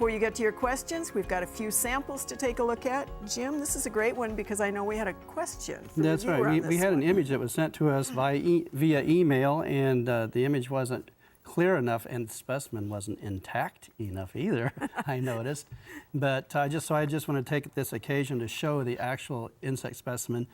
before you get to your questions, we've got a few samples to take a look at. Jim, this is a great one because I know we had a question. That's right. We had an image that was sent to us via email, and the image wasn't clear enough, and the specimen wasn't intact enough either, I noticed. But I just want to take this occasion to show the actual insect specimen,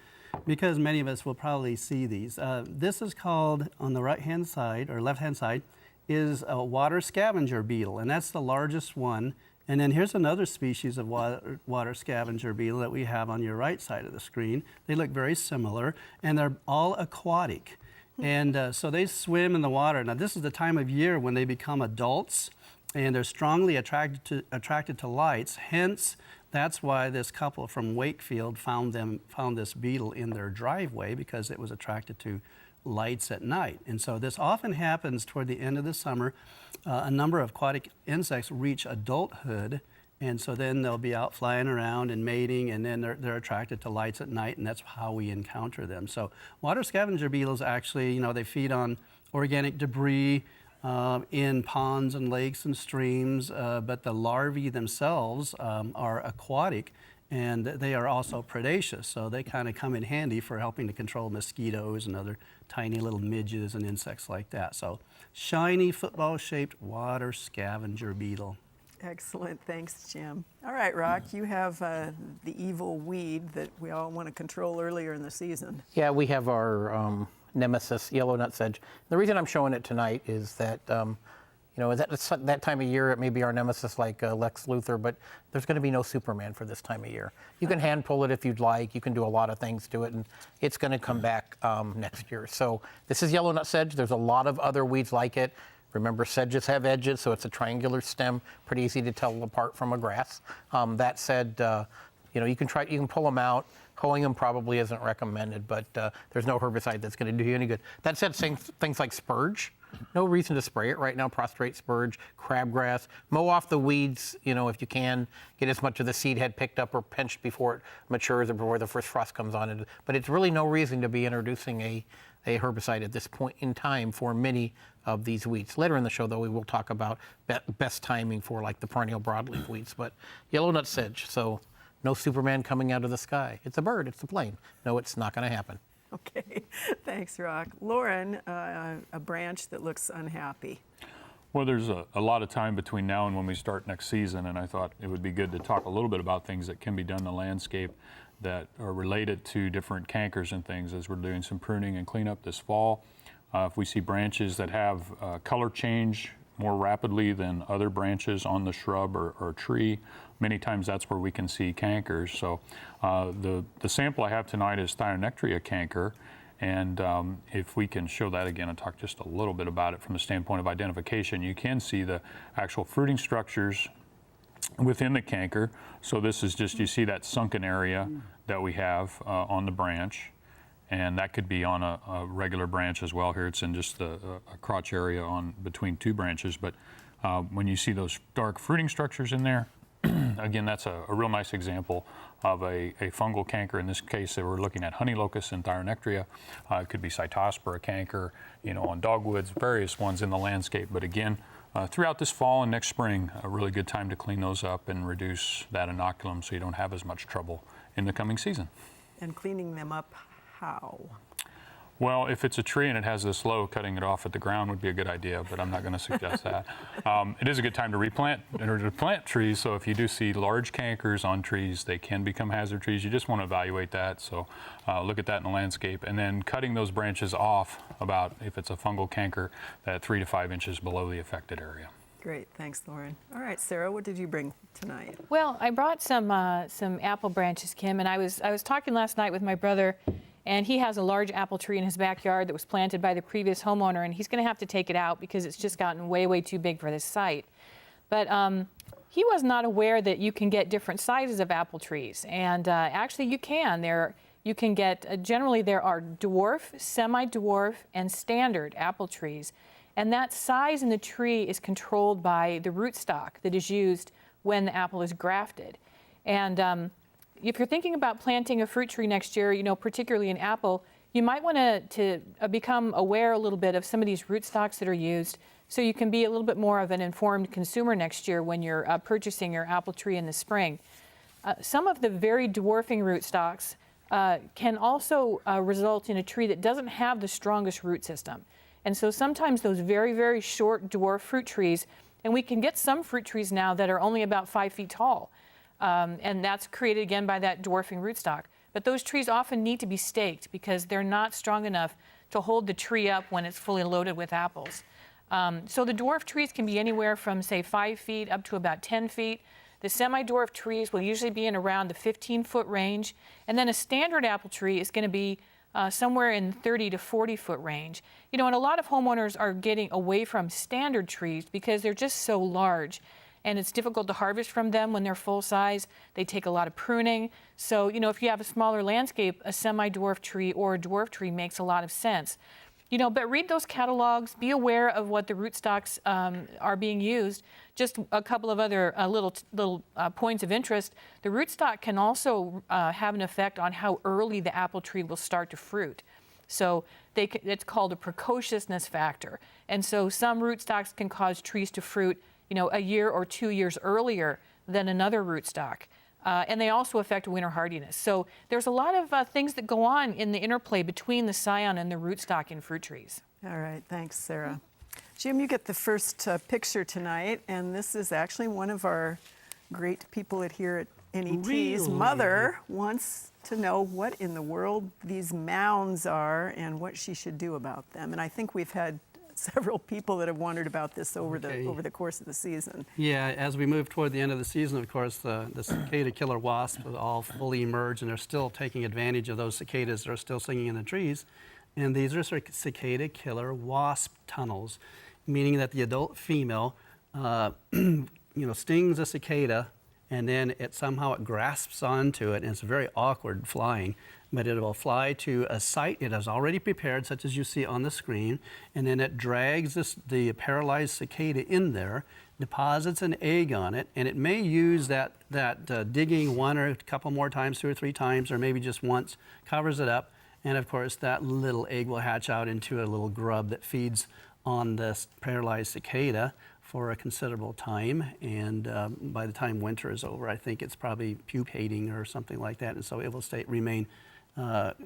because many of us will probably see these. This is called, on the right-hand side, or left-hand side, is a water scavenger beetle, and that's the largest one. And then here's another species of water scavenger beetle that we have on your right side of the screen. They look very similar, and they're all aquatic. And so they swim in the water. Now, this is the time of year when they become adults, and they're strongly attracted to lights. Hence, that's why this couple from Wakefield found this beetle in their driveway, because it was attracted to lights at night. And so this often happens toward the end of the summer. A number of aquatic insects reach adulthood, and so then they'll be out flying around and mating, and then they're attracted to lights at night, and that's how we encounter them. So water scavenger beetles actually, they feed on organic debris in ponds and lakes and streams, but the larvae themselves are aquatic, and they are also predaceous, so they kind of come in handy for helping to control mosquitoes and other tiny little midges and insects like that. So shiny football-shaped water scavenger beetle. Excellent. Thanks, Jim. All right, Rock, you have the evil weed that we all want to control earlier in the season. Yeah, we have our nemesis, yellow nutsedge. The reason I'm showing it tonight is that, that time of year, it may be our nemesis like Lex Luthor, but there's going to be no Superman for this time of year. You can hand pull it if you'd like. You can do a lot of things to it, and it's going to come back next year. So this is yellow nutsedge. There's a lot of other weeds like it. Remember, sedges have edges, so it's a triangular stem, pretty easy to tell apart from a grass. That said, you can pull them out. Hoeing them probably isn't recommended, but there's no herbicide that's going to do you any good. That said, things like spurge, no reason to spray it right now. Prostrate spurge, crabgrass, mow off the weeds, if you can. Get as much of the seed head picked up or pinched before it matures or before the first frost comes on. But it's really no reason to be introducing a herbicide at this point in time for many of these weeds. Later in the show, though, we will talk about best timing for like the perennial broadleaf weeds. But yellow nutsedge, so no Superman coming out of the sky. It's a bird, it's a plane. No, it's not going to happen. Okay, thanks, Rock. Lauren, a branch that looks unhappy. Well, there's a lot of time between now and when we start next season, and I thought it would be good to talk a little bit about things that can be done in the landscape that are related to different cankers and things as we're doing some pruning and cleanup this fall. If we see branches that have color change more rapidly than other branches on the shrub or tree, many times that's where we can see cankers. So the sample I have tonight is Thionectria canker, and if we can show that again and talk just a little bit about it from the standpoint of identification, you can see the actual fruiting structures within the canker. So this is just, you see that sunken area that we have on the branch, and that could be on a regular branch as well. Here it's in just a crotch area on between two branches, but when you see those dark fruiting structures in there, again, that's a real nice example of a fungal canker. In this case, we're looking at honey locust and Thionectria. It could be Cytospora canker, on dogwoods, various ones in the landscape. But again, throughout this fall and next spring, a really good time to clean those up and reduce that inoculum so you don't have as much trouble in the coming season. And cleaning them up, how? Well, if it's a tree and it has this low, cutting it off at the ground would be a good idea, but I'm not going to suggest that. It is a good time to replant or to plant trees, so if you do see large cankers on trees, they can become hazard trees. You just want to evaluate that, so look at that in the landscape. And then cutting those branches off about, if it's a fungal canker, that 3 to 5 inches below the affected area. Great, thanks, Lauren. All right, Sarah, what did you bring tonight? Well, I brought some apple branches, Kim, and I was talking last night with my brother, and he has a large apple tree in his backyard that was planted by the previous homeowner, and he's going to have to take it out because it's just gotten way, way too big for this site. But he was not aware that you can get different sizes of apple trees, and actually you can. You can get, generally there are dwarf, semi-dwarf, and standard apple trees, and that size in the tree is controlled by the rootstock that is used when the apple is grafted. And if you're thinking about planting a fruit tree next year, particularly an apple, you might want to become aware a little bit of some of these rootstocks that are used so you can be a little bit more of an informed consumer next year when you're purchasing your apple tree in the spring. Some of the very dwarfing rootstocks can also result in a tree that doesn't have the strongest root system. And so sometimes those very, very short dwarf fruit trees, and we can get some fruit trees now that are only about 5 feet tall. And that's created again by that dwarfing rootstock. But those trees often need to be staked because they're not strong enough to hold the tree up when it's fully loaded with apples. So the dwarf trees can be anywhere from, say, 5 feet up to about 10 feet. The semi-dwarf trees will usually be in around the 15-foot range. And then a standard apple tree is going to be somewhere in 30 to 40-foot range. You know, and a lot of homeowners are getting away from standard trees because they're just so large. And it's difficult to harvest from them when they're full size. They take a lot of pruning. So, you know, if you have a smaller landscape, a semi-dwarf tree or a dwarf tree makes a lot of sense. You know, but read those catalogs, be aware of what the rootstocks are being used. Just a couple of other little points of interest. The rootstock can also have an effect on how early the apple tree will start to fruit. So it's called a precociousness factor. And so some rootstocks can cause trees to fruit, you know, a year or 2 years earlier than another rootstock. And they also affect winter hardiness. So there's a lot of things that go on in the interplay between the scion and the rootstock in fruit trees. All right, thanks, Sarah. Jim, you get the first picture tonight, and this is actually one of our great people here at NET's Really? mother wants to know what in the world these mounds are and what she should do about them. And I think we've had several people that have wondered about this over the course of the season. Yeah, as we move toward the end of the season, of course, the cicada killer wasps will all fully emerge, and they're still taking advantage of those cicadas that are still singing in the trees. And these are cicada killer wasp tunnels, meaning that the adult female, stings a cicada, and then it grasps onto it, and it's very awkward flying. But it will fly to a site it has already prepared, such as you see on the screen, and then it drags the paralyzed cicada in there, deposits an egg on it, and it may use that digging one or a couple more times, 2 or 3 times, or maybe just once, covers it up, and of course that little egg will hatch out into a little grub that feeds on this paralyzed cicada for a considerable time, and by the time winter is over, I think it's probably pupating or something like that, and so it will remain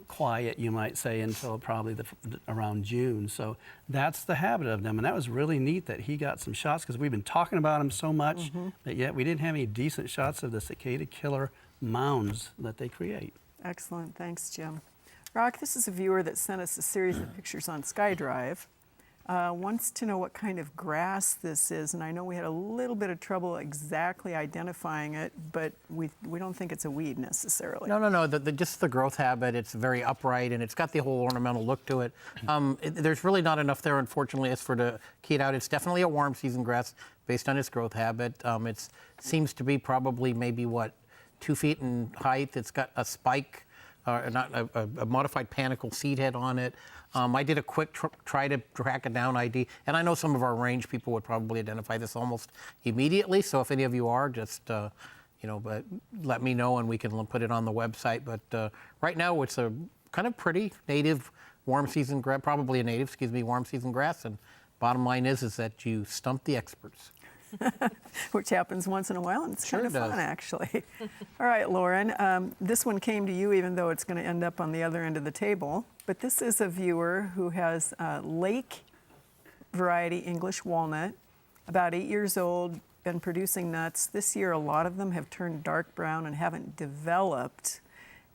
quiet, you might say, until probably around June. So that's the habit of them, and that was really neat that he got some shots because we've been talking about them so much, but yet we didn't have any decent shots of the cicada killer mounds that they create. Excellent, thanks, Jim. Rock, this is a viewer that sent us a series of pictures on SkyDrive. Wants to know what kind of grass this is, and I know we had a little bit of trouble exactly identifying it, but we don't think it's a weed necessarily. No. Just the growth habit. It's very upright, and it's got the whole ornamental look to it. There's really not enough there, unfortunately, as for to key it out. It's definitely a warm season grass based on its growth habit. It seems to be probably maybe 2 feet in height. It's got a spike, a modified panicle seed head on it. I did a quick try to track it down ID, and I know some of our range people would probably identify this almost immediately. So if any of you are, just but let me know and we can put it on the website. But right now it's a kind of pretty native warm season grass, probably a native, warm season grass. And bottom line is that you stump the experts. Which happens once in a while, and it's Sure kind of does. fun, actually. All right, Lauren, this one came to you, even though it's going to end up on the other end of the table. But this is a viewer who has lake variety English walnut, about 8 years old, been producing nuts. This year, a lot of them have turned dark brown and haven't developed.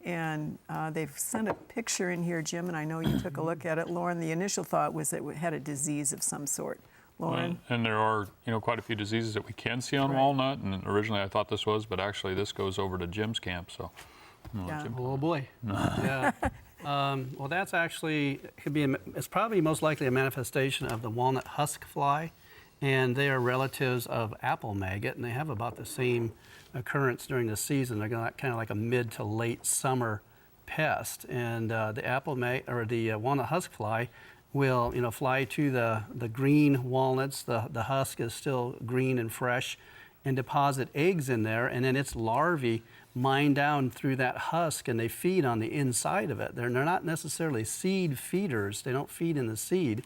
And they've sent a picture in here, Jim, and I know you took a look at it. Lauren, the initial thought was that it had a disease of some sort. Lauren? And there are, quite a few diseases that we can see on walnut, and originally I thought this was, but actually this goes over to Jim's camp, so. Yeah. Jim. Oh boy. Yeah. Well, that's actually it's probably most likely a manifestation of the Walnut Husk Fly, and they are relatives of apple maggot, and they have about the same occurrence during the season. They're kind of like a mid to late summer pest, and the Walnut Husk Fly will fly to the green walnuts. The husk is still green and fresh, and deposit eggs in there, and then its larvae mine down through that husk, and they feed on the inside of it. They're not necessarily seed feeders. They don't feed in the seed,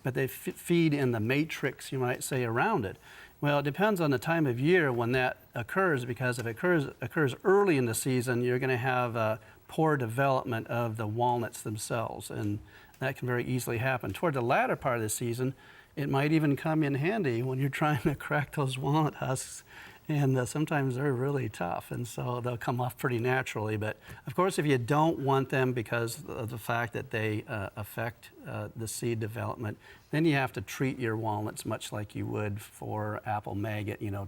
but they feed in the matrix, you might say, around it. Well, it depends on the time of year when that occurs, because if it occurs early in the season, you're going to have poor development of the walnuts themselves, and that can very easily happen. Toward the latter part of the season, it might even come in handy when you're trying to crack those walnut husks, and sometimes they're really tough, and so they'll come off pretty naturally. But of course, if you don't want them because of the fact that they affect the seed development, then you have to treat your walnuts much like you would for apple maggot. You know,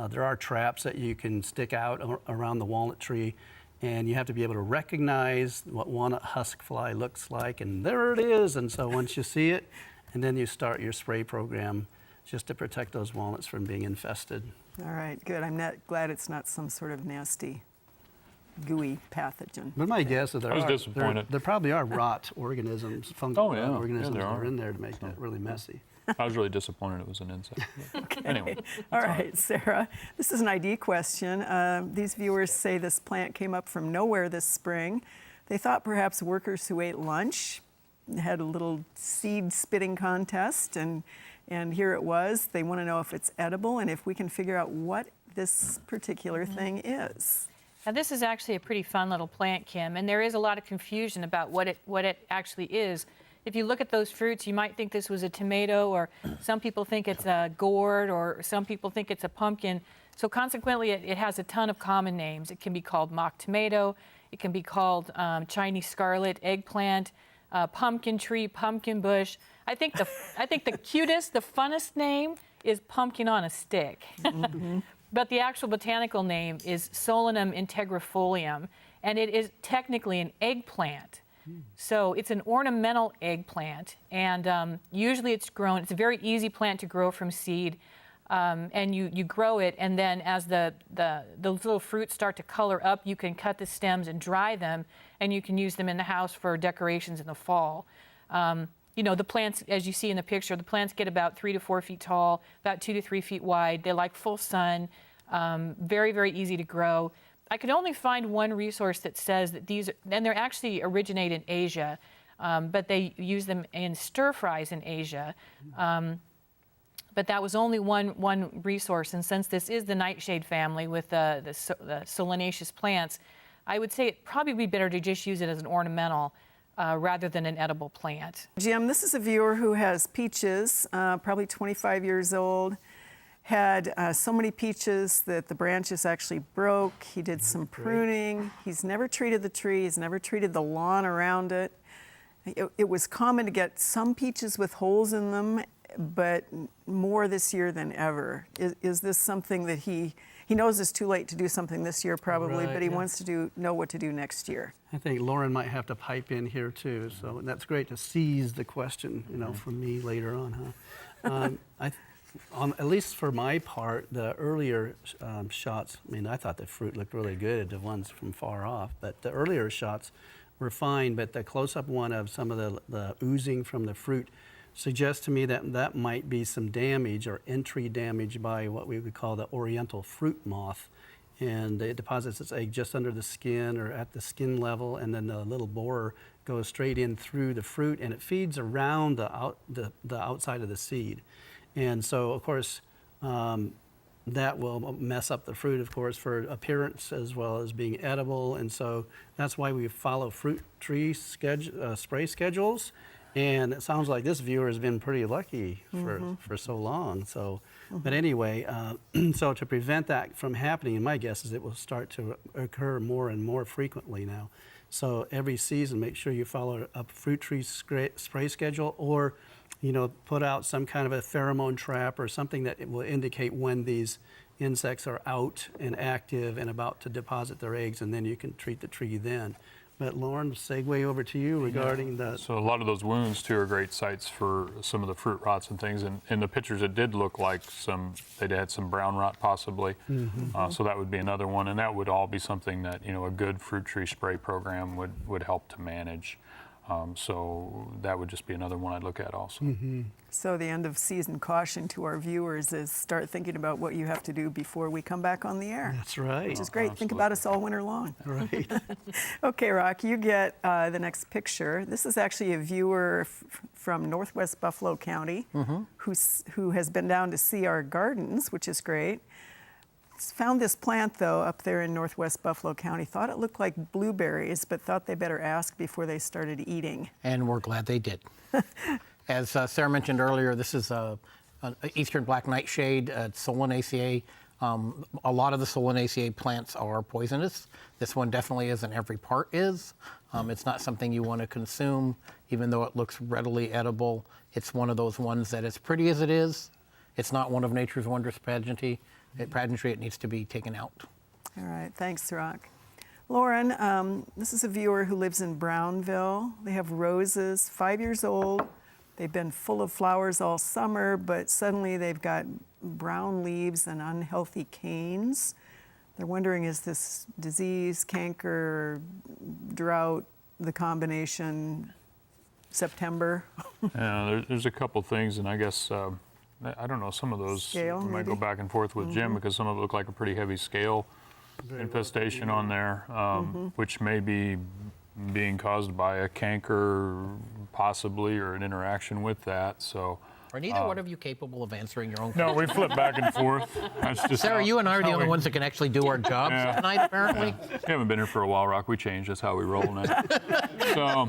there are traps that you can stick out around the walnut tree, and you have to be able to recognize what walnut husk fly looks like, and there it is. And so once you see it, and then you start your spray program just to protect those walnuts from being infested. All right, good. I'm glad it's not some sort of nasty, gooey pathogen. But my guess is disappointed. there probably are rot organisms, fungal Yeah, organisms there that are are. in there to make that really messy. I was really disappointed it was an insect. Anyway. All right, Sarah, this is an ID question. These viewers say this plant came up from nowhere this spring. They thought perhaps workers who ate lunch had a little seed spitting contest, and here it was. They want to know if it's edible and if we can figure out what this particular thing is. Now, this is actually a pretty fun little plant, Kim, and there is a lot of confusion about what it actually is. If you look at those fruits, you might think this was a tomato, or some people think it's a gourd, or some people think it's a pumpkin. So consequently, it has a ton of common names. It can be called mock tomato. It can be called Chinese scarlet, eggplant, pumpkin tree, pumpkin bush. I think the cutest, the funnest name is pumpkin on a stick. Mm-hmm. But the actual botanical name is Solanum integrifolium, and it is technically an eggplant. So it's an ornamental eggplant, and usually it's grown. It's a very easy plant to grow from seed, and you grow it, and then as the little fruits start to color up, you can cut the stems and dry them, and you can use them in the house for decorations in the fall. You know, the plants, as you see in the picture, the plants get about 3 to 4 feet tall, about 2 to 3 feet wide. They like full sun, very, very easy to grow. I could only find one resource that says that these, and they're actually originate in Asia, but they use them in stir fries in Asia. But that was only one resource, and since this is the nightshade family with the solanaceous plants, I would say it'd probably be better to just use it as an ornamental rather than an edible plant. Jim, this is a viewer who has peaches, probably 25 years old, had so many peaches that the branches actually broke. He did some pruning. He's never treated the tree. He's never treated the lawn around it. It was common to get some peaches with holes in them, but more this year than ever. Is this something that he knows it's too late to do something this year probably, but he wants to know what to do next year? I think Lauren might have to pipe in here too, so that's great to seize the question, you know, from me later on, huh? At least for my part, the earlier shots, I mean, I thought the fruit looked really good, the ones from far off, but the earlier shots were fine, but the close-up one of some of the oozing from the fruit suggests to me that that might be some damage or entry damage by what we would call the oriental fruit moth. And it deposits its egg just under the skin or at the skin level, and then the little borer goes straight in through the fruit, and it feeds around the outside of the seed. And so, of course, that will mess up the fruit, of course, for appearance as well as being edible. And so that's why we follow fruit tree spray schedules. And it sounds like this viewer has been pretty lucky for so long. So, but anyway, so to prevent that from happening, my guess is it will start to occur more and more frequently now. So every season, make sure you follow a fruit tree spray schedule, or put out some kind of a pheromone trap or something that it will indicate when these insects are out and active and about to deposit their eggs, and then you can treat the tree then. But Lauren, segue over to you regarding the... So a lot of those wounds too are great sites for some of the fruit rots and things. And in the pictures, it did look like they'd had some brown rot possibly. So that would be another one, and that would all be something that a good fruit tree spray program would help to manage. So that would just be another one I'd look at also. So the end of season caution to our viewers is start thinking about what you have to do before we come back on the air. That's right. Which is great. Think about us all winter long. Right. Okay, Rock, you get the next picture. This is actually a viewer from Northwest Buffalo County who has been down to see our gardens, which is great. Found this plant, though, up there in Northwest Buffalo County. Thought it looked like blueberries, but thought they better ask before they started eating. And we're glad they did. As Sarah mentioned earlier, this is an eastern black nightshade, Solanaceae. A lot of the Solanaceae plants are poisonous. This one definitely isn't. Every part is. It's not something you want to consume, even though it looks readily edible. It's one of those ones that, as pretty as it is, it's not one of nature's wondrous pageantry. It needs to be taken out. All right, thanks, Rock. Lauren, this is a viewer who lives in Brownville. They have roses, 5 years old. They've been full of flowers all summer, but suddenly they've got brown leaves and unhealthy canes. They're wondering, is this disease, canker, drought, the combination, September? Yeah, there's a couple things, and I guess, I don't know, some of those Scale, we might go maybe? back and forth with Jim because some of it look like a pretty heavy scale infestation on there, which may be being caused by a canker possibly or an interaction with that. So Are neither one of you capable of answering your own no, questions? we flip back and forth. That's just Sarah, how- you and I are the how only we- ones that can actually do our jobs Yeah. tonight, apparently. We haven't been here for a while, Rock. We changed. That's how we roll now. So,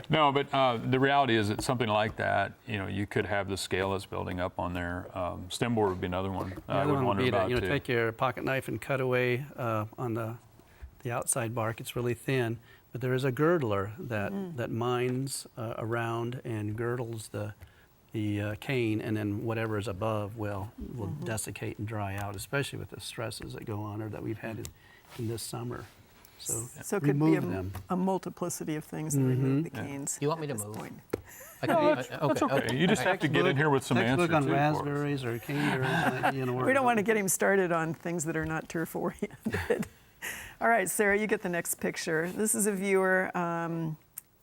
no, but the reality is that something like that, you could have the scale that's building up on there. Stem borer would be another one The I other would one would wonder be about to, too. take your pocket knife and cut away on the outside bark. It's really thin, but there is a girdler that mines around and girdles the cane, and then whatever is above will desiccate and dry out, especially with the stresses that go on or that we've had in this summer. So it could be remove them. a multiplicity of things that remove the canes. You want me at to this move? point. That's okay. You just have to get in here with some answers Textbook on too for us. raspberries or caneberries might be in order. We don't want to get him started on things that are not turf-oriented. All right, Sarah, you get the next picture. This is a viewer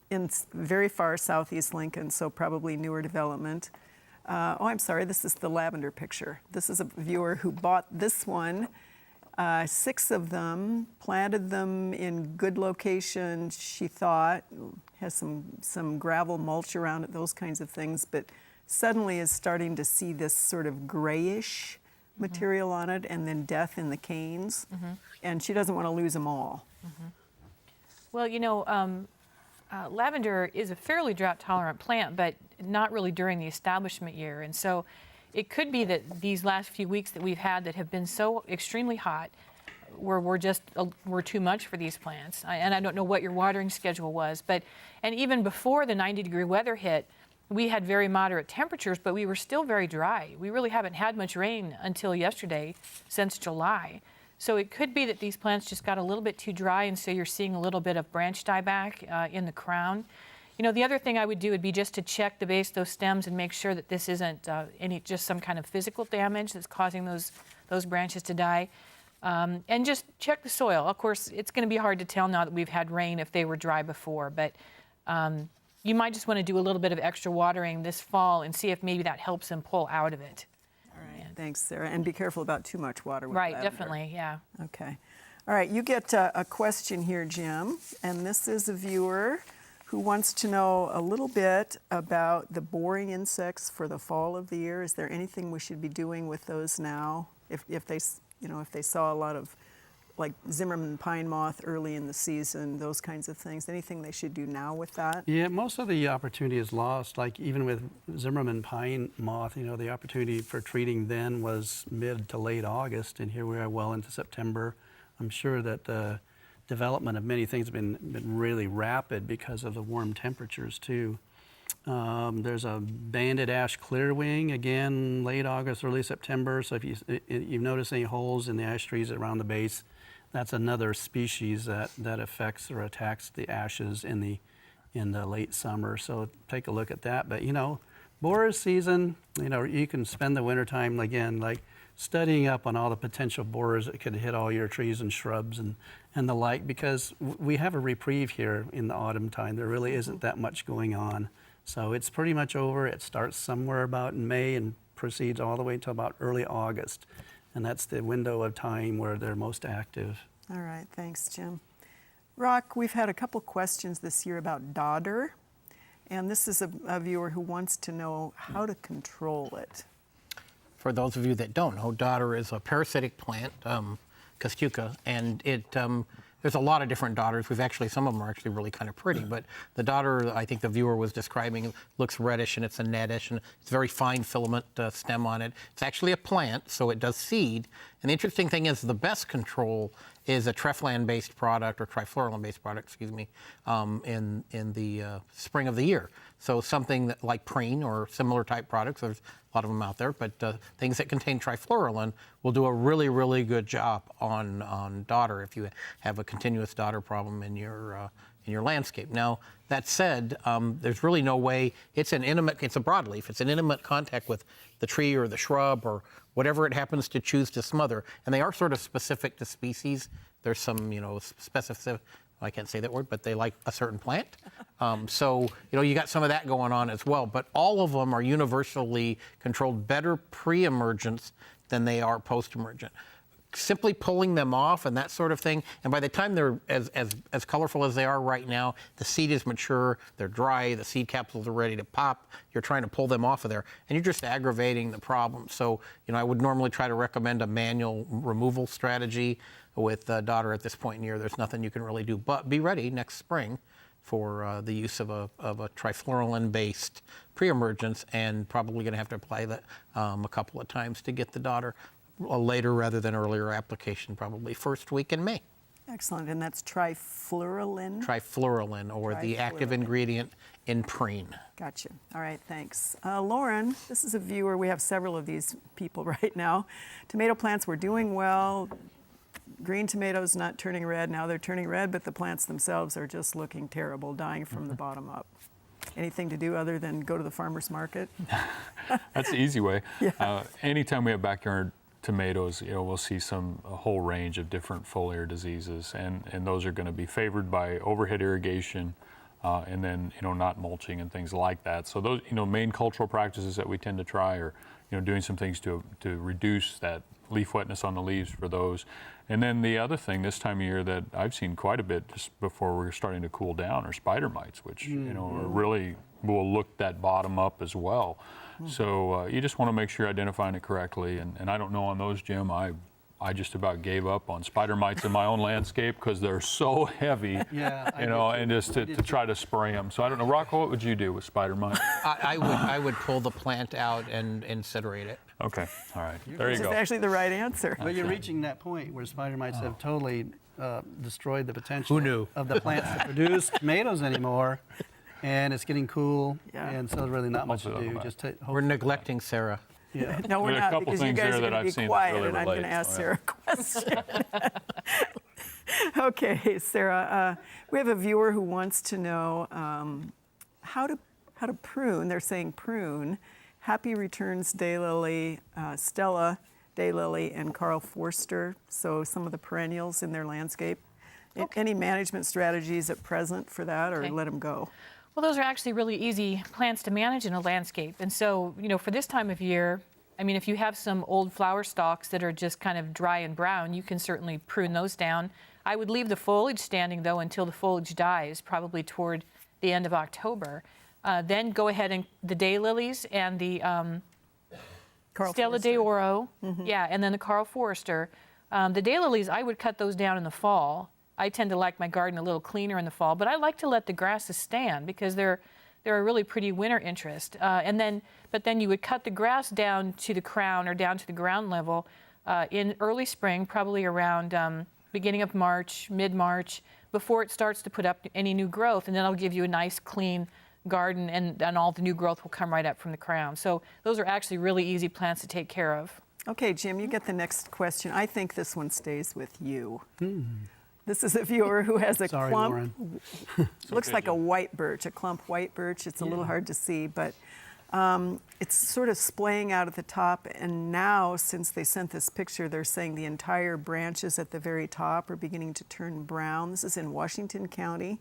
in very far southeast Lincoln, so probably newer development. I'm sorry, this is the lavender picture. This is a viewer who bought this one, 6 of them, planted them in good locations, she thought, has some gravel mulch around it, those kinds of things, but suddenly is starting to see this sort of grayish material on it and then death in the canes. And she doesn't want to lose them all. Well, lavender is a fairly drought-tolerant plant, but not really during the establishment year. And so it could be that these last few weeks that we've had that have been so extremely hot were too much for these plants. And I don't know what your watering schedule was, and even before the 90-degree weather hit, we had very moderate temperatures, but we were still very dry. We really haven't had much rain until yesterday, since July. So it could be that these plants just got a little bit too dry, and so you're seeing a little bit of branch dieback in the crown. The other thing I would do would be just to check the base of those stems and make sure that this isn't just some kind of physical damage that's causing those branches to die. And just check the soil. Of course, it's going to be hard to tell now that we've had rain if they were dry before, but you might just want to do a little bit of extra watering this fall and see if maybe that helps them pull out of it. All right, thanks, Sarah. And be careful about too much water with Right, lavender. definitely, yeah. Okay. All right, you get a question here, Jim, and this is a viewer who wants to know a little bit about the boring insects for the fall of the year. Is there anything we should be doing with those now? If they saw a lot of like Zimmerman pine moth early in the season, those kinds of things, anything they should do now with that? Yeah, most of the opportunity is lost. Like even with Zimmerman pine moth, the opportunity for treating then was mid to late August, and here we are well into September. I'm sure that the development of many things have been really rapid because of the warm temperatures too. There's a banded ash clearwing, again, late August, early September. So if you notice any holes in the ash trees around the base, that's another species that affects or attacks the ashes in the late summer. So take a look at that. But borer season, you know, you can spend the wintertime, again, like studying up on all the potential borers that could hit all your trees and shrubs and the like, because we have a reprieve here in the autumn time. There really isn't that much going on. So it's pretty much over. It starts somewhere about in May and proceeds all the way until about early August. And that's the window of time where they're most active. All right, thanks, Jim. Rock, we've had a couple questions this year about dodder, and this is a viewer who wants to know how to control it. For those of you that don't know, dodder is a parasitic plant, Cicada, and there's a lot of different dodders. Some of them are actually really kind of pretty, but the dodder, I think the viewer was describing, looks reddish and it's a netish and it's very fine filament stem on it. It's actually a plant, so it does seed. And the interesting thing is the best control is a treflan-based product, or trifluralin-based product, excuse me, in the spring of the year. So something that, like Prune or similar type products, there's a lot of them out there, but things that contain trifluralin will do a really, really good job on dodder if you have a continuous dodder problem in your landscape. Now, that said, there's really no way, it's a broadleaf, it's an intimate contact with the tree or the shrub or whatever it happens to choose to smother. And they are sort of specific to species. There's some, specific, I can't say that word, but they like a certain plant. So, you got some of that going on as well. But all of them are universally controlled better pre-emergence than they are post-emergent. Simply pulling them off and that sort of thing, and by the time they're as colorful as they are right now, the seed is mature, they're dry, the seed capsules are ready to pop, you're trying to pull them off of there, and you're just aggravating the problem. So, I would normally try to recommend a manual removal strategy. With dodder at this point in the year, there's nothing you can really do, but be ready next spring for the use of a trifluralin-based pre-emergence, and probably going to have to apply that a couple of times to get the dodder. A later rather than earlier application, probably first week in May. Excellent, and that's trifluralin? Trifluralin, or the active ingredient in Prune. Gotcha. All right, thanks. Lauren, this is a viewer. We have several of these people right now. Tomato plants were doing well. Green tomatoes not turning red. Now they're turning red, but the plants themselves are just looking terrible, dying from the bottom up. Anything to do other than go to the farmer's market? That's the easy way. Yeah. Anytime we have backyard tomatoes, we'll see a whole range of different foliar diseases, and those are going to be favored by overhead irrigation, and then not mulching and things like that. So those main cultural practices that we tend to try are doing some things to reduce that leaf wetness on the leaves for those. And then the other thing this time of year that I've seen quite a bit just before we're starting to cool down are spider mites, which are really will look that bottom up as well. So you just want to make sure you're identifying it correctly. And I don't know on those, Jim, I just about gave up on spider mites in my own landscape because they're so heavy, and just to try to spray them. So I don't know, Rocco, what would you do with spider mites? I would pull the plant out and incinerate it. Okay, all right, there you go. That's actually the right answer. But you're reaching that point where spider mites have totally destroyed the potential of the plants to produce tomatoes anymore. And it's getting cool, and so there's really not much to do. We're neglecting Sarah. Yeah. No, we're There are a not, couple because you things guys there are that going to I've be seen that quiet, really and I'm going to relate, ask so, Sarah a question. Okay, Sarah, we have a viewer who wants to know how to prune. They're saying prune. Happy Returns Daylily, Stella Daylily, and Carl Forster. So some of the perennials in their landscape. Okay. Any management strategies at present for that, or Okay. let them go? Well, those are actually really easy plants to manage in a landscape. And so, for this time of year, if you have some old flower stalks that are just kind of dry and brown, you can certainly prune those down. I would leave the foliage standing, though, until the foliage dies, probably toward the end of October. Then go ahead and the daylilies and the Carl Stella Forster. de Oro, and then the Carl Forster. The daylilies, I would cut those down in the fall. I tend to like my garden a little cleaner in the fall, but I like to let the grasses stand because they're a really pretty winter interest. But then you would cut the grass down to the crown or down to the ground level in early spring, probably around beginning of March, mid-March, before it starts to put up any new growth, and then it'll give you a nice clean garden, and all the new growth will come right up from the crown. So those are actually really easy plants to take care of. Okay, Jim, you get the next question. I think this one stays with you. This is a viewer who has a Sorry, clump. Lauren. Looks like a white birch, a clump white birch. It's a little hard to see, but It's sort of splaying out at the top, and now, since they sent this picture, they're saying the entire branches at the very top are beginning to turn brown. This is in Washington County.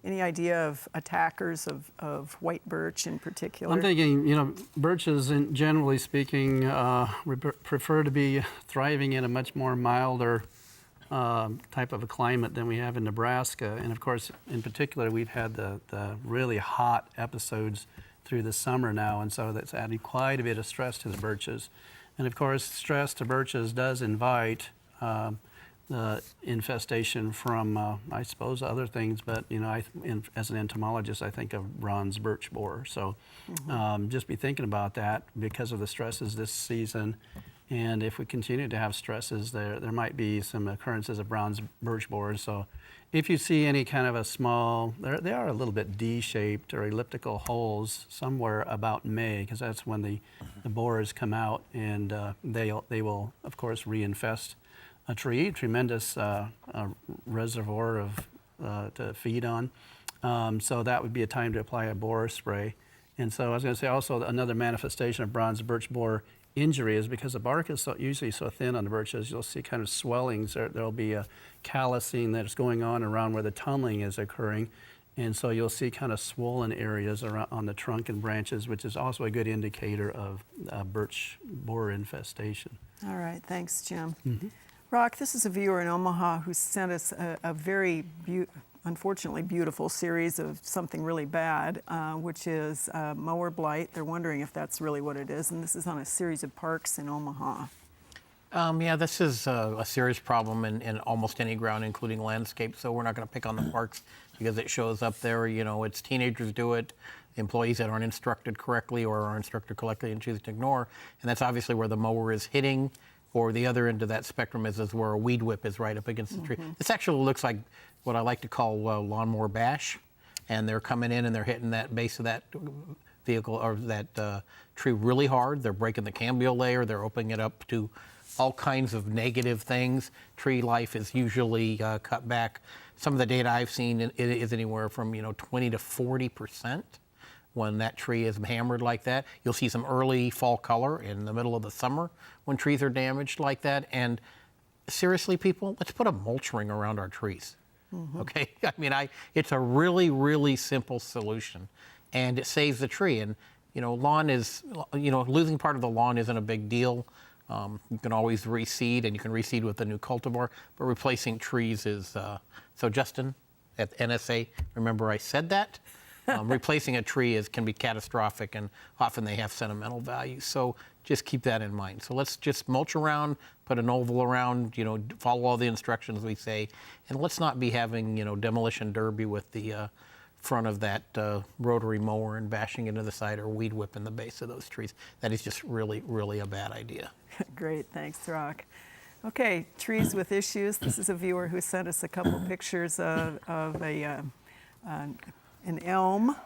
Any idea of attackers of white birch in particular? I'm thinking, you know, birches, generally speaking, prefer to be thriving in a much more milder type of a climate than we have in Nebraska. And of course, in particular, we've had the really hot episodes through the summer now, and so that's adding quite a bit of stress to the birches. And of course, stress to birches does invite the infestation from, I suppose, other things, but you know, as an entomologist, I think of bronze birch borer. So just be thinking about that because of the stresses this season. And if we continue to have stresses, there might be some occurrences of bronze birch borers. So if you see any kind of a small, they are a little bit D-shaped or elliptical holes somewhere about May, because that's when the borers come out, and they will, of course, reinfest a tree. Tremendous reservoir of to feed on. So that would be a time to apply a borer spray. And so I was going to say also another manifestation of bronze birch borer injury is because the bark is usually so thin on the birches, you'll see kind of swellings. There'll be a callousing that's going on around where the tunneling is occurring. And so you'll see kind of swollen areas around on the trunk and branches, which is also a good indicator of birch borer infestation. All right, thanks, Jim. Rock, this is a viewer in Omaha who sent us a very unfortunately beautiful series of something really bad, which is Mower Blight. They're wondering if that's really what it is, and this is on a series of parks in Omaha. Yeah, this is a serious problem in almost any ground, including landscape, so we're not going to pick on the parks because it shows up there. You know, it's teenagers do it, employees that aren't instructed correctly or are instructed correctly and choose to ignore, and that's obviously where the mower is hitting, or the other end of that spectrum is where a weed whip is right up against the tree. This actually looks like what I like to call lawnmower bash, and they're coming in and they're hitting that base of that vehicle or that tree really hard. They're breaking the cambial layer. They're opening it up to all kinds of negative things. Tree life is usually cut back. Some of the data I've seen it is anywhere from 20 to 40% when that tree is hammered like that. You'll see some early fall color in the middle of the summer when trees are damaged like that. And seriously, people, let's put a mulch ring around our trees. Okay, I mean, it's a really, really simple solution, and it saves the tree. And lawn is, losing part of the lawn isn't a big deal. You can always reseed, and you can reseed with a new cultivar. But replacing trees is so. Justin, at NSA, remember I said that. Replacing a tree can be catastrophic, and often they have sentimental value. So just keep that in mind. So let's just mulch around, put an oval around, follow all the instructions we say, and let's not be having, demolition derby with the front of that rotary mower and bashing into the side or weed whipping the base of those trees. That is just really, really a bad idea. Great, thanks, Rock. Okay, trees with issues. This is a viewer who sent us a couple pictures of an elm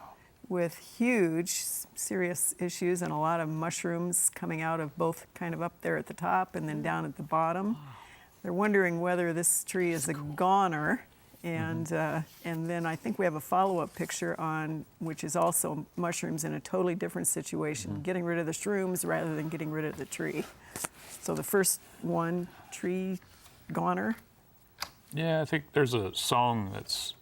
with huge, serious issues and a lot of mushrooms coming out of both kind of up there at the top and then down at the bottom. They're wondering whether this tree is a goner. And then I think we have a follow-up picture on, which is also mushrooms in a totally different situation, getting rid of the shrooms rather than getting rid of the tree. So the first one, tree goner. Yeah, I think there's a song that's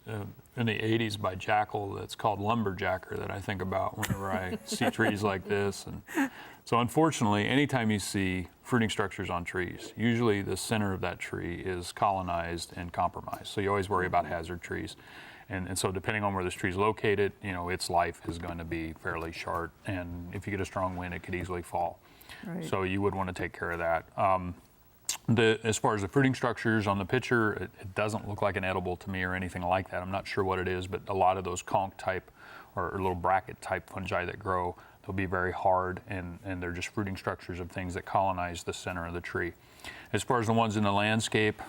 in the 80s by Jackal that's called Lumberjacker that I think about whenever I see trees like this. And so unfortunately, anytime you see fruiting structures on trees, usually the center of that tree is colonized and compromised. So you always worry about hazard trees. And so depending on where this tree is located, its life is going to be fairly short. And if you get a strong wind, it could easily fall. Right. So you would want to take care of that. As far as the fruiting structures on the picture, it doesn't look like an edible to me or anything like that. I'm not sure what it is, but a lot of those conch type or little bracket type fungi that grow, they'll be very hard, and they're just fruiting structures of things that colonize the center of the tree. As far as the ones in the landscape,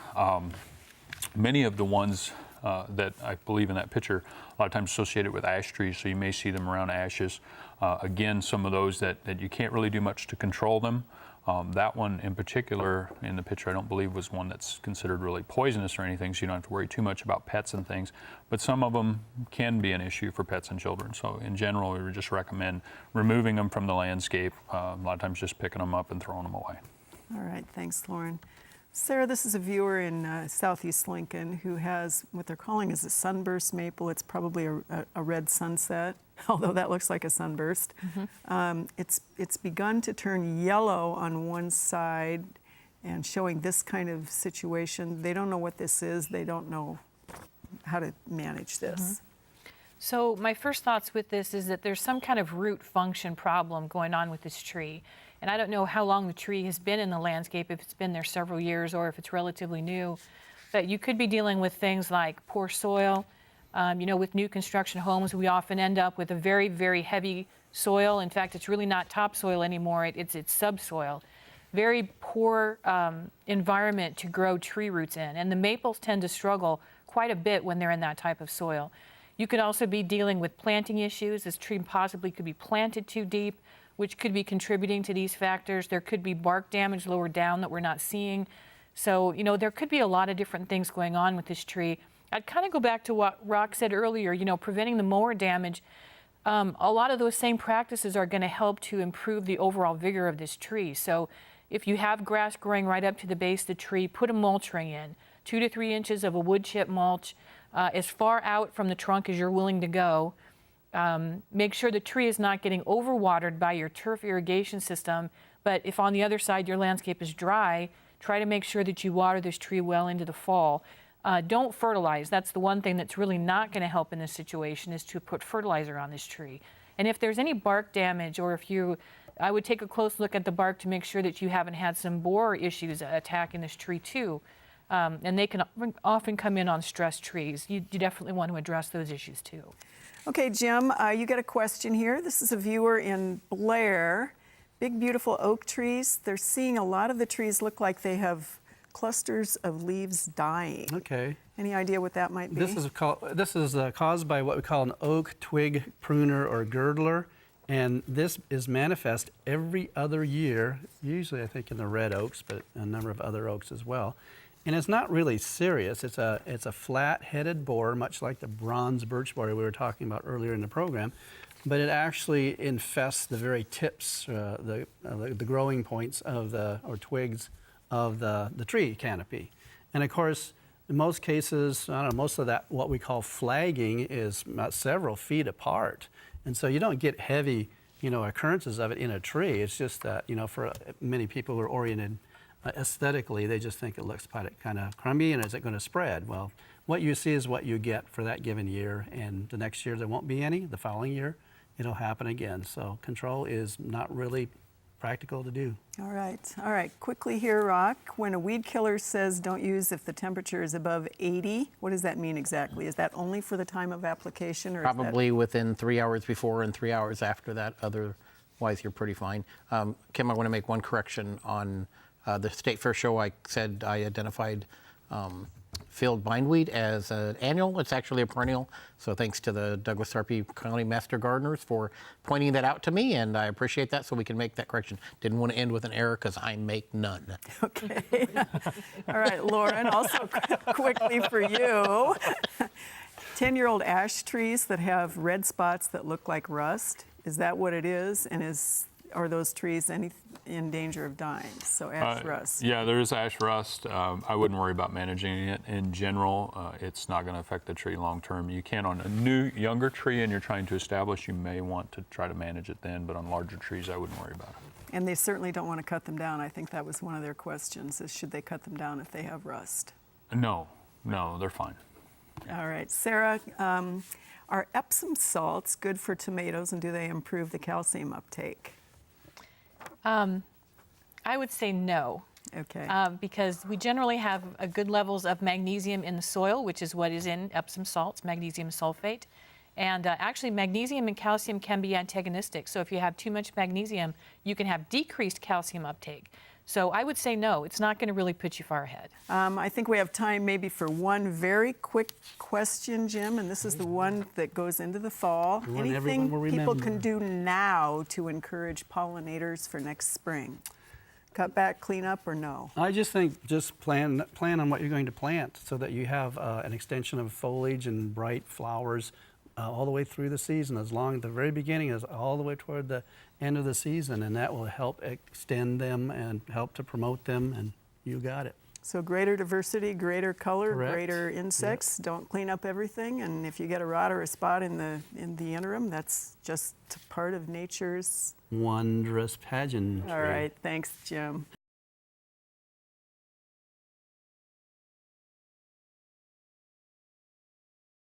many of the ones that I believe in that picture, a lot of times associated with ash trees, so you may see them around ashes. Again, some of those that you can't really do much to control them. That one in particular, in the picture, I don't believe was one that's considered really poisonous or anything, so you don't have to worry too much about pets and things. But some of them can be an issue for pets and children. So in general, we would just recommend removing them from the landscape. A lot of times just picking them up and throwing them away. All right, thanks, Lauren. Sarah, this is a viewer in Southeast Lincoln who has what they're calling is a sunburst maple. It's probably a red sunset, although that looks like a sunburst. It's begun to turn yellow on one side and showing this kind of situation. They don't know what this is. They don't know how to manage this. So my first thoughts with this is that there's some kind of root function problem going on with this tree. And I don't know how long the tree has been in the landscape, if it's been there several years or if it's relatively new. But you could be dealing with things like poor soil. With new construction homes, we often end up with a very, very heavy soil. In fact, it's really not topsoil anymore, it's subsoil. Very poor environment to grow tree roots in. And the maples tend to struggle quite a bit when they're in that type of soil. You could also be dealing with planting issues. This tree possibly could be planted too deep, which could be contributing to these factors. There could be bark damage lower down that we're not seeing. So, there could be a lot of different things going on with this tree. I'd kind of go back to what Rock said earlier, preventing the mower damage. A lot of those same practices are going to help to improve the overall vigor of this tree. So if you have grass growing right up to the base of the tree, put a mulch ring in, 2 to 3 inches of a wood chip mulch, as far out from the trunk as you're willing to go. Make sure the tree is not getting overwatered by your turf irrigation system, but if on the other side your landscape is dry, try to make sure that you water this tree well into the fall. Don't fertilize. That's the one thing that's really not going to help in this situation, is to put fertilizer on this tree. And if there's any bark damage, or I would take a close look at the bark to make sure that you haven't had some borer issues attacking this tree too. And they can often come in on stressed trees. You definitely want to address those issues too. Okay, Jim, you got a question here. This is a viewer in Blair. Big, beautiful oak trees. They're seeing a lot of the trees look like they have clusters of leaves dying. Okay. Any idea what that might be? This is caused by what we call an oak twig pruner or girdler, and this is manifest every other year, usually I think in the red oaks, but a number of other oaks as well. And it's not really serious. It's a flat-headed borer, much like the bronze birch borer we were talking about earlier in the program, but it actually infests the very tips, the growing points of or twigs of the tree canopy. And of course, in most cases, most of that, what we call flagging, is about several feet apart. And so you don't get heavy, occurrences of it in a tree. It's just that, for many people who are oriented aesthetically, they just think it looks kind of crummy, and is it going to spread? Well, what you see is what you get for that given year, and the next year there won't be any. The following year, it'll happen again. So control is not really practical to do. All right. Quickly here, Rock. When a weed killer says don't use if the temperature is above 80, what does that mean exactly? Is that only for the time of application, or Probably within 3 hours before and 3 hours after that. Otherwise, you're pretty fine. Kim, I want to make one correction on the State Fair show. I said I identified field bindweed as an annual. It's actually a perennial. So thanks to the Douglas Sarpy County Master Gardeners for pointing that out to me, and I appreciate that, so we can make that correction. Didn't want to end with an error because I make none. Okay. All right, Lauren, also quickly for you. 10-year-old ash trees that have red spots that look like rust. Is that what it is? And are those trees in danger of dying? So ash rust. Yeah, there is ash rust. I wouldn't worry about managing it. In general, it's not going to affect the tree long term. You can on a new, younger tree and you're trying to establish, you may want to try to manage it then, but on larger trees, I wouldn't worry about it. And they certainly don't want to cut them down. I think that was one of their questions, is should they cut them down if they have rust? No, they're fine. All right, Sarah, are Epsom salts good for tomatoes, and do they improve the calcium uptake? I would say no. Okay. Because we generally have good levels of magnesium in the soil, which is what is in Epsom salts, magnesium sulfate. And actually, magnesium and calcium can be antagonistic. So if you have too much magnesium, you can have decreased calcium uptake. So I would say no, it's not going to really put you far ahead. I think we have time maybe for one very quick question, Jim, and this is the one that goes into the fall. One everyone Anything will people remember. can do now to encourage pollinators for next spring? Cut back, clean up, or no? I just think just plan on what you're going to plant so that you have an extension of foliage and bright flowers all the way through the season, as long the very beginning is all the way toward the end of the season, and that will help extend them and help to promote them, and you got it. So greater diversity, greater color, Correct. greater insects. Don't clean up everything, and if you get a rot or a spot in the interim, that's just part of nature's. Wondrous pageantry. All right, thanks, Jim.